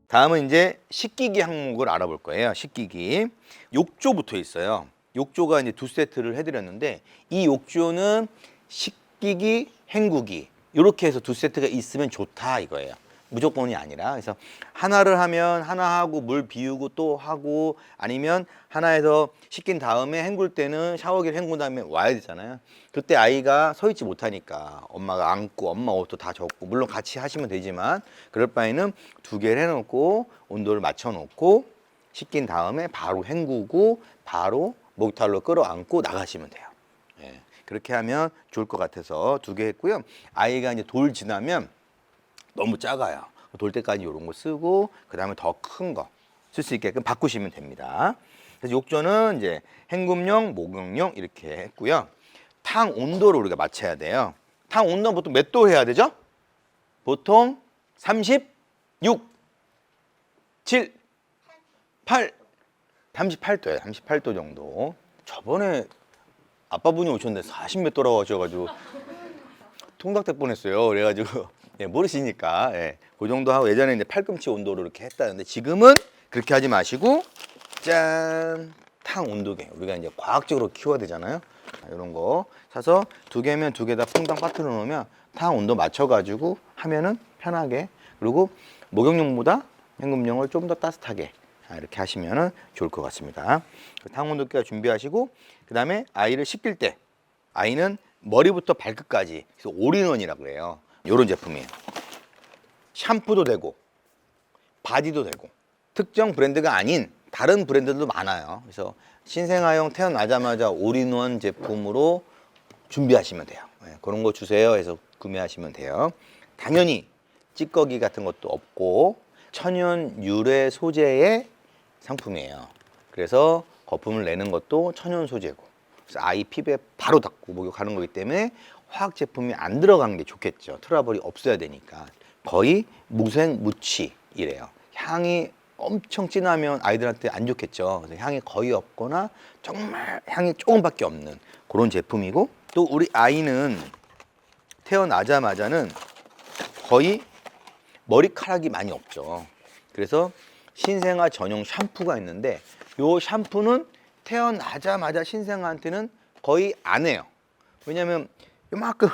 다음은 이제 식기기 항목을 알아볼 거예요. 식기기. 욕조 붙어 있어요. 욕조가 이제 2세트를 해드렸는데 이 욕조는 식기기, 헹구기 이렇게 해서 2세트가 있으면 좋다 이거예요. 무조건이 아니라. 그래서 하나를 하면 하나 하고 물 비우고 또 하고 아니면 하나에서 식긴 다음에 헹굴 때는 샤워기를 헹군 다음에 와야 되잖아요. 그때 아이가 서 있지 못하니까 엄마가 안고 엄마 옷도 다 젖고 물론 같이 하시면 되지만 그럴 바에는 2개를 해놓고 온도를 맞춰놓고 식긴 다음에 바로 헹구고 바로 목욕탕으로 끌어안고 나가시면 돼요. 예, 그렇게 하면 좋을 것 같아서 2개 했고요. 아이가 이제 돌 지나면 너무 작아요. 돌 때까지 이런 거 쓰고 그 다음에 더 큰 거 쓸 수 있게끔 바꾸시면 됩니다. 그래서 욕조는 이제 헹굼용, 목욕용 이렇게 했고요. 탕 온도를 우리가 맞춰야 돼요. 탕 온도는 보통 몇 도 해야 되죠? 보통 36, 7, 8, 38도예요. 38도 정도. 저번에 아빠분이 오셨는데 40 몇 도라고 하셔가지고 통닭될 뻔했어요. 그래가지고 예, 모르시니까 예, 그 정도 하고 예전에 이제 팔꿈치 온도로 이렇게 했다는데 지금은 그렇게 하지 마시고 짠! 탕 온도계 우리가 이제 과학적으로 키워야 되잖아요. 이런 거 사서 2개면 2개 다 퐁당 빠뜨려 놓으면 탕 온도 맞춰가지고 하면은 편하게 그리고 목욕용보다 헹굼용을 좀 더 따뜻하게 이렇게 하시면은 좋을 것 같습니다. 탕 온도계가 준비하시고 그 다음에 아이를 씻길 때 아이는 머리부터 발끝까지 그래서 올인원이라고 그래요. 이런 제품이에요. 샴푸도 되고 바디도 되고 특정 브랜드가 아닌 다른 브랜드도 많아요. 그래서 신생아용 태어나자마자 올인원 제품으로 준비하시면 돼요. 네, 그런 거 주세요 해서 구매하시면 돼요. 당연히 찌꺼기 같은 것도 없고 천연 유래 소재의 상품이에요. 그래서 거품을 내는 것도 천연 소재고 그래서 아이 피부에 바로 닿고 목욕하는 거기 때문에 화학 제품이 안 들어가는 게 좋겠죠. 트러블이 없어야 되니까. 거의 무생 무취이래요. 향이 엄청 진하면 아이들한테 안 좋겠죠. 그래서 향이 거의 없거나 정말 향이 조금밖에 없는 그런 제품이고 또 우리 아이는 태어나자마자는 거의 머리카락이 많이 없죠. 그래서 신생아 전용 샴푸가 있는데 이 샴푸는 태어나자마자 신생아한테는 거의 안 해요. 왜냐면 요만큼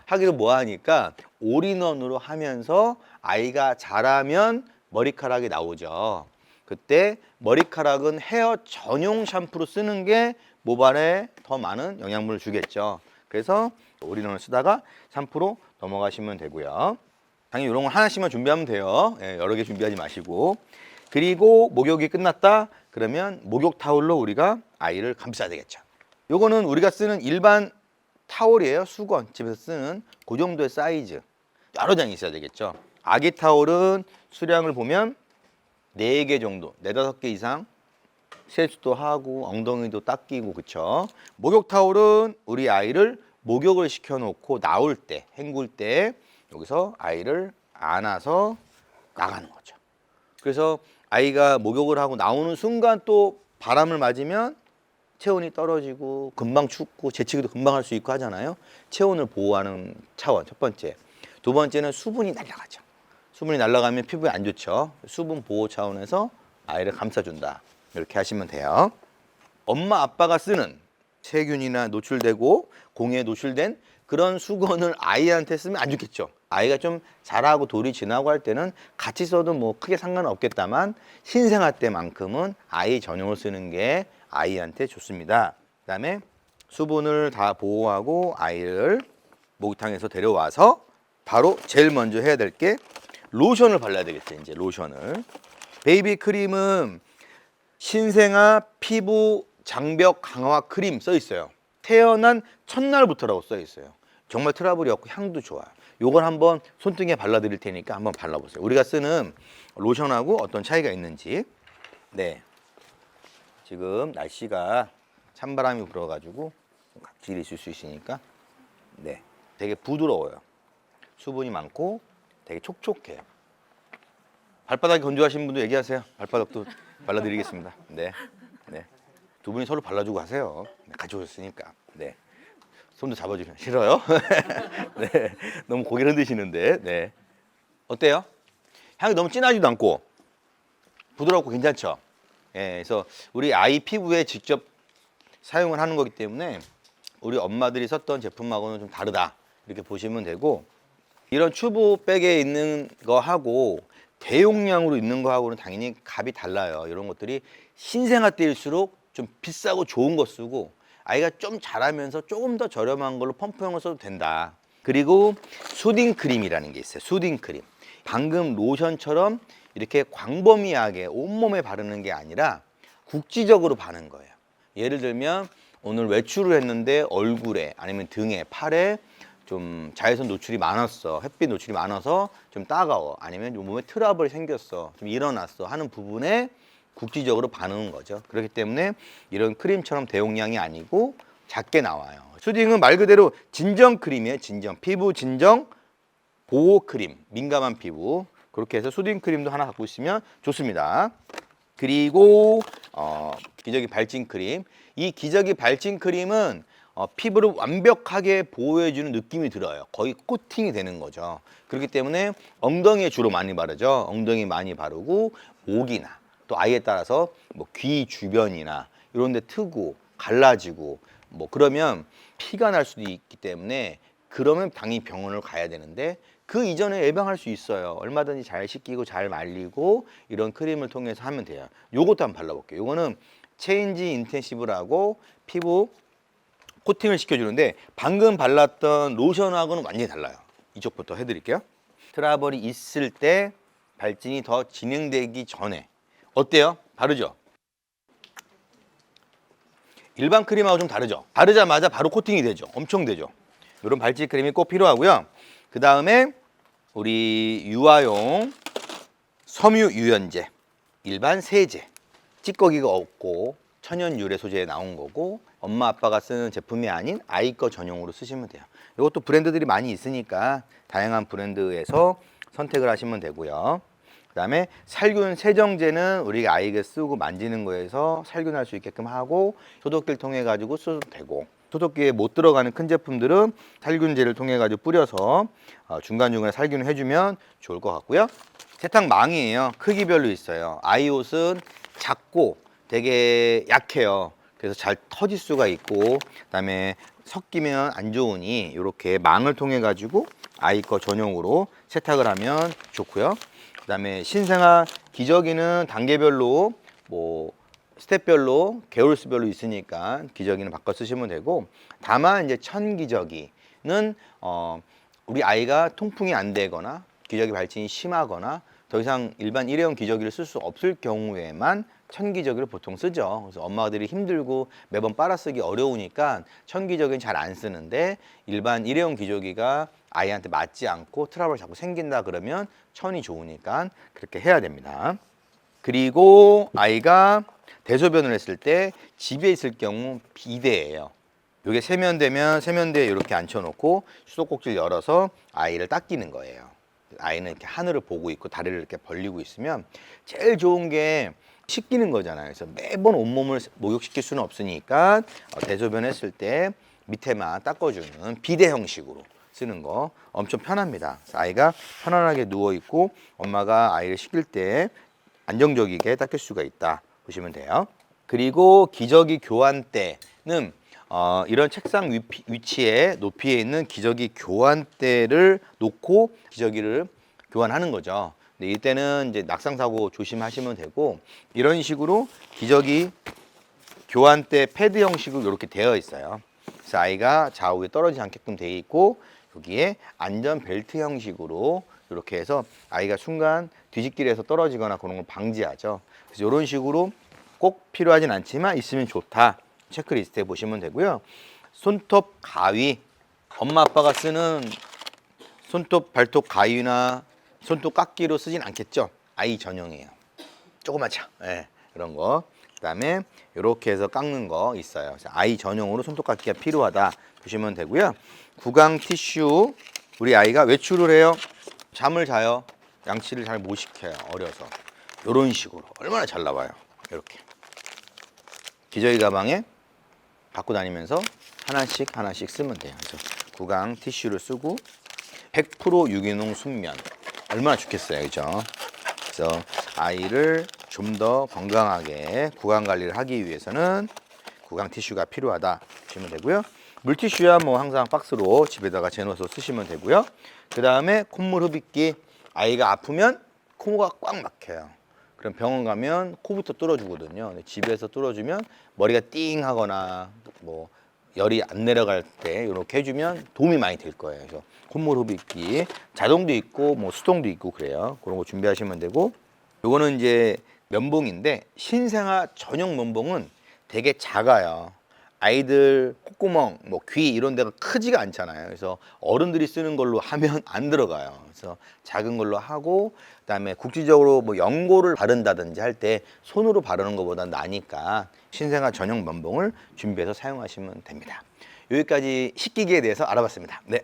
하기도 뭐하니까 올인원으로 하면서 아이가 자라면 머리카락이 나오죠. 그때 머리카락은 헤어 전용 샴푸로 쓰는 게 모발에 더 많은 영양분을 주겠죠. 그래서 올인원을 쓰다가 샴푸로 넘어가시면 되고요. 당연히 이런 거 하나씩만 준비하면 돼요. 예, 여러 개 준비하지 마시고. 그리고 목욕이 끝났다 그러면 목욕 타올로 우리가 아이를 감싸야 되겠죠. 요거는 우리가 쓰는 일반 타올이에요. 수건 집에서 쓰는 그 정도의 사이즈 여러 장이 있어야 되겠죠. 아기 타올은 수량을 보면 4개 정도 4, 5개 이상 세수도 하고 엉덩이도 닦이고 그쵸. 목욕 타올은 우리 아이를 목욕을 시켜놓고 나올 때 헹굴 때 여기서 아이를 안아서 나가는 거죠. 그래서 아이가 목욕을 하고 나오는 순간 또 바람을 맞으면 체온이 떨어지고 금방 춥고 재채기도 금방 할 수 있고 하잖아요. 체온을 보호하는 차원 첫 번째. 2번째는 수분이 날아가죠. 수분이 날아가면 피부에 안 좋죠. 수분 보호 차원에서 아이를 감싸준다. 이렇게 하시면 돼요. 엄마 아빠가 쓰는 세균이나 노출되고 공해에 노출된 그런 수건을 아이한테 쓰면 안 좋겠죠. 아이가 좀 자라고 돌이 지나고 할 때는 같이 써도 뭐 크게 상관은 없겠다만 신생아 때만큼은 아이 전용을 쓰는 게 아이한테 좋습니다. 그다음에 수분을 다 보호하고 아이를 목욕탕에서 데려와서 바로 제일 먼저 해야 될 게 로션을 발라야 되겠죠. 이제 로션을. 베이비 크림은 신생아 피부 장벽 강화 크림 써 있어요. 태어난 첫날부터라고 써 있어요. 정말 트러블이 없고 향도 좋아요. 요걸 한번 손등에 발라드릴 테니까 한번 발라보세요. 우리가 쓰는 로션하고 어떤 차이가 있는지. 네, 지금 날씨가 찬바람이 불어가지고 각질이 있을 수 있으니까 네, 되게 부드러워요. 수분이 많고 되게 촉촉해요. 발바닥이 건조하신 분도 얘기하세요. 발바닥도 발라드리겠습니다. 네, 네. 2분이 서로 발라주고 하세요. 같이 오셨으니까. 네. 손도 잡아주시면 싫어요? 네. 너무 고개를 흔드시는데. 네. 어때요? 향이 너무 진하지도 않고 부드럽고 괜찮죠. 예, 그래서 우리 아이 피부에 직접 사용을 하는 거기 때문에 우리 엄마들이 썼던 제품하고는 좀 다르다 이렇게 보시면 되고, 이런 튜브백에 있는 거하고 대용량으로 있는 거하고는 당연히 값이 달라요. 이런 것들이 신생아 때일수록 좀 비싸고 좋은 거 쓰고, 아이가 좀 자라면서 조금 더 저렴한 걸로 펌프형을 써도 된다. 그리고 수딩 크림이라는 게 있어요. 수딩 크림. 방금 로션처럼 이렇게 광범위하게 온몸에 바르는 게 아니라 국지적으로 바르는 거예요. 예를 들면 오늘 외출을 했는데 얼굴에 아니면 등에, 팔에 좀 자외선 노출이 많았어, 햇빛 노출이 많아서 좀 따가워, 아니면 몸에 트러블이 생겼어, 좀 일어났어 하는 부분에 국지적으로 바르는 거죠. 그렇기 때문에 이런 크림처럼 대용량이 아니고 작게 나와요. 수딩은 말 그대로 진정 크림이에요. 진정, 피부 진정 보호 크림, 민감한 피부. 그렇게 해서 수딩 크림도 하나 갖고 있으면 좋습니다. 그리고 기저귀 발진 크림. 이 기저귀 발진 크림은 피부를 완벽하게 보호해주는 느낌이 들어요. 거의 코팅이 되는 거죠. 그렇기 때문에 엉덩이에 주로 많이 바르죠. 엉덩이 많이 바르고 목이나 또 아이에 따라서 뭐 귀 주변이나 이런 데 트고 갈라지고 뭐 그러면 피가 날 수도 있기 때문에, 그러면 당연히 병원을 가야 되는데 그 이전에 예방할 수 있어요. 얼마든지 잘 씻기고 잘 말리고 이런 크림을 통해서 하면 돼요. 요것도 한번 발라볼게요. 요거는 체인지 인텐시브라고 피부 코팅을 시켜주는데, 방금 발랐던 로션하고는 완전히 달라요. 이쪽부터 해드릴게요. 트러블이 있을 때 발진이 더 진행되기 전에 어때요? 다르죠? 일반 크림하고 좀 다르죠? 바르자마자 바로 코팅이 되죠. 엄청 되죠. 이런 발진 크림이 꼭 필요하고요. 그 다음에 우리 유아용 섬유 유연제, 일반 세제, 찌꺼기가 없고 천연 유래 소재에 나온 거고, 엄마 아빠가 쓰는 제품이 아닌 아이 거 전용으로 쓰시면 돼요. 이것도 브랜드들이 많이 있으니까 다양한 브랜드에서 선택을 하시면 되고요. 그 다음에 살균 세정제는 우리가 아이가 쓰고 만지는 거에서 살균할 수 있게끔 하고 소독기를 통해 가지고 써도 되고, 소독기에 못 들어가는 큰 제품들은 살균제를 통해 가지고 뿌려서 중간중간에 살균을 해주면 좋을 것 같고요. 세탁망이에요. 크기별로 있어요. 아이 옷은 작고 되게 약해요. 그래서 잘 터질 수가 있고, 그다음에 섞이면 안 좋으니 이렇게 망을 통해 가지고 아이 거 전용으로 세탁을 하면 좋고요. 그다음에 신생아 기저귀는 단계별로 뭐 스텝별로 개월수별로 있으니까 기저귀는 바꿔 쓰시면 되고, 다만 이제 천기저귀는 우리 아이가 통풍이 안 되거나 기저귀 발진이 심하거나 더 이상 일반 일회용 기저귀를 쓸 수 없을 경우에만 천기저귀를 보통 쓰죠. 그래서 엄마들이 힘들고 매번 빨아쓰기 어려우니까 천기저귀는 잘 안 쓰는데, 일반 일회용 기저귀가 아이한테 맞지 않고 트러블 자꾸 생긴다 그러면 천이 좋으니까 그렇게 해야 됩니다. 그리고 아이가 대소변을 했을 때 집에 있을 경우 비데예요. 이게 세면대면 세면대에 이렇게 앉혀놓고 수도꼭지를 열어서 아이를 닦이는 거예요. 아이는 이렇게 하늘을 보고 있고 다리를 이렇게 벌리고 있으면 제일 좋은 게 씻기는 거잖아요. 그래서 매번 온몸을 목욕시킬 수는 없으니까 대소변 했을 때 밑에만 닦아주는 비데 형식으로 쓰는 거 엄청 편합니다. 그래서 아이가 편안하게 누워 있고 엄마가 아이를 씻길 때 안정적이게 닦을 수가 있다 보시면 돼요. 그리고 기저귀 교환 때는 이런 책상 위치에 높이에 있는 기저귀 교환대를 놓고 기저귀를 교환하는 거죠. 근데 이때는 이제 낙상 사고 조심하시면 되고, 이런 식으로 기저귀 교환대 패드 형식으로 이렇게 되어 있어요. 그래서 아이가 좌우에 떨어지지 않게끔 되어 있고, 여기에 안전 벨트 형식으로 이렇게 해서 아이가 순간 뒤집길에서 떨어지거나 그런 걸 방지하죠. 그래서 이런 식으로 꼭 필요하진 않지만 있으면 좋다. 체크리스트에 보시면 되고요. 손톱 가위, 엄마 아빠가 쓰는 손톱 발톱 가위나 손톱 깎기로 쓰진 않겠죠. 아이 전용이에요. 조그맣죠. 네, 이런 거. 그다음에 이렇게 해서 깎는 거 있어요. 그래서 아이 전용으로 손톱 깎기가 필요하다 보시면 되고요. 구강 티슈, 우리 아이가 외출을 해요. 잠을 자요. 양치를 잘 못 시켜요. 어려서. 이런 식으로 얼마나 잘 나와요. 이렇게 기저귀 가방에 갖고 다니면서 하나씩 쓰면 돼요. 그래서 구강 티슈를 쓰고 100% 유기농 순면 얼마나 좋겠어요, 그죠? 그래서 아이를 좀 더 건강하게 구강 관리를 하기 위해서는 구강 티슈가 필요하다 보시면 되고요. 물티슈야 뭐 항상 박스로 집에다가 재넣어서 쓰시면 되고요. 그 다음에 콧물 흡입기. 아이가 아프면 코가 꽉 막혀요. 그럼 병원 가면 코부터 뚫어주거든요. 근데 집에서 뚫어주면 머리가 띵 하거나 뭐 열이 안 내려갈 때 이렇게 해주면 도움이 많이 될 거예요. 그래서 콧물 흡입기 자동도 있고 뭐 수동도 있고 그래요. 그런 거 준비하시면 되고, 요거는 이제 면봉인데 신생아 전용 면봉은 되게 작아요. 아이들 콧구멍, 뭐 귀 이런 데가 크지가 않잖아요. 그래서 어른들이 쓰는 걸로 하면 안 들어가요. 그래서 작은 걸로 하고, 그다음에 국지적으로 뭐 연고를 바른다든지 할 때 손으로 바르는 것보다 나니까 신생아 전용 면봉을 준비해서 사용하시면 됩니다. 여기까지 식기기에 대해서 알아봤습니다. 네.